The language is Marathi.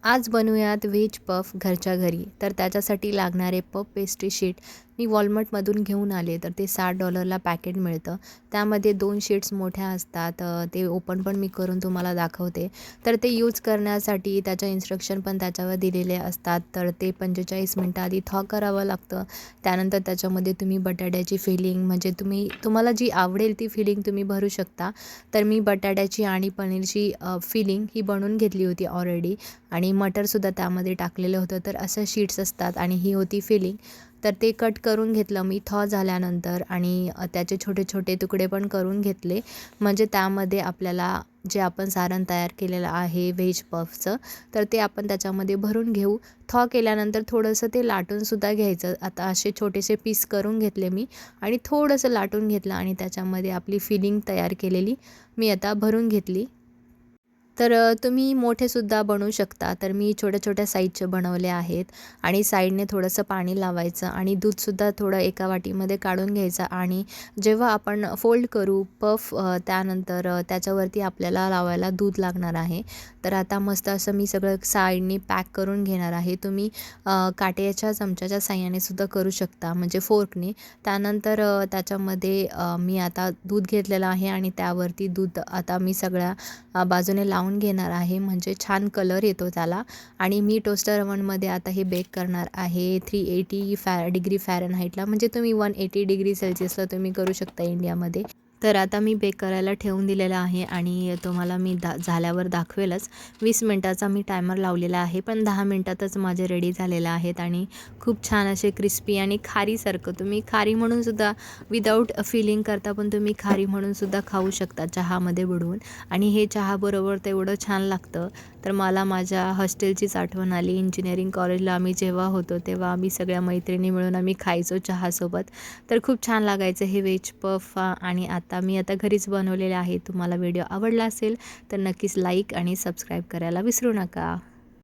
आज बनवूयात व्हेज पफ घरच्या घरी. तर त्याच्यासाठी लागणारे पफ पेस्ट्री शीट मी वॉलमार्टमधून घेऊन आले. तर ते $60ला पॅकेट मिळतं. त्यामध्ये 2 शीट्स मोठ्या असतात. ते ओपन पण मी करून तुम्हाला दाखवते. तर ते यूज करण्यासाठी त्याच्या इन्स्ट्रक्शन पण त्याच्यावर दिलेले असतात. तर ते 45 मिनटं आधी थॉ करावं लागतं. त्यानंतर त्याच्यामध्ये तुम्ही बटाट्याची फिलिंग म्हणजे तुम्हाला जी आवडेल ती फिलिंग तुम्ही भरू शकता. तर मी बटाट्याची आणि पनीरची फिलिंग ही बनवून घेतली होती ऑलरेडी आणि मटरसुद्धा त्यामध्ये टाकलेलं होतं. तर असं शीट्स असतात आणि ही होती फिलिंग. तर ते कट करून घेतलं मी थॉ झाल्यानंतर आणि त्याचे छोटे छोटे तुकडे पण करून घेतले. म्हणजे त्यामध्ये आपल्याला जे आपण सारण तयार केलेलं आहे व्हेज पफचं, तर ते आपण त्याच्यामध्ये भरून घेऊ. थॉ केल्यानंतर थोडंसं ते लाटूनसुद्धा घ्यायचं. आता असे छोटेसे पीस करून घेतले मी आणि थोडंसं लाटून घेतलं आणि त्याच्यामध्ये आपली फिलिंग तयार केलेली मी आता भरून घेतली. तर तुम्ही मोठेसुद्धा बनवू शकता. तर मी छोट्या-छोट्या साईजचे बनवले आहेत आणि साईडने थोडंसं पाणी लावायचं आणि दूधसुद्धा थोडं एका वाटीमध्ये काढून घ्यायचं आणि जेव्हा आपण फोल्ड करू पफ त्यानंतर त्याच्यावरती आपल्याला लावायला दूध लागणार आहे. तर आता मस्त असं मी सगळं साईडनी पॅक करून घेणार आहे. तुम्ही काट्याच्या चमच्याच्या साहाय्याने सुद्धा करू शकता म्हणजे फोर्कने. त्यानंतर त्याच्यामध्ये मी आता दूध घेतलेलं आहे आणि त्यावरती दूध आता मी सगळ्या बाजूने लावून घेणार आहे म्हणजे छान कलर येतो त्याला. आणि मी टोस्टर ओव्हनमध्ये आता हे बेक करणार आहे 380 डिग्री फॅरनहाईटला म्हणजे तुम्ही 180 डिग्री सेल्सिअसला तुम्ही करू शकता इंडियामध्ये. तर आता मी बेक करायला ठेवून दिलेलं आहे आणि तुम्हाला मी झाल्यावर दाखवेलच. 20 मिनटाचा मी टायमर लावलेला आहे पण 10 मिनटातच माझे रेडी झालेले आहेत आणि खूप छान असे क्रिस्पी आणि खारीसारखं तुम्ही खारी म्हणून सुद्धा विदाऊट फिलिंग करता पण तुम्ही खारी म्हणून सुद्धा खाऊ शकता चहामध्ये बुडवून आणि हे चहाबरोबर तेवढं छान लागतं. तर मला माझ्या हॉस्टेलचीच आठवण आली. इंजिनिअरिंग कॉलेजला आम्ही जेव्हा होतो तेव्हा आम्ही सगळ्या मैत्रिणी मिळून आम्ही खायचो चहासोबत. तर खूप छान लागायचं हे व्हेज पफ आणि आता मी घरीच बनवलेले आहे. तुम्हाला व्हिडिओ आवडला असेल तर नक्कीच लाईक आणि सबस्क्राईब करायला विसरू नका.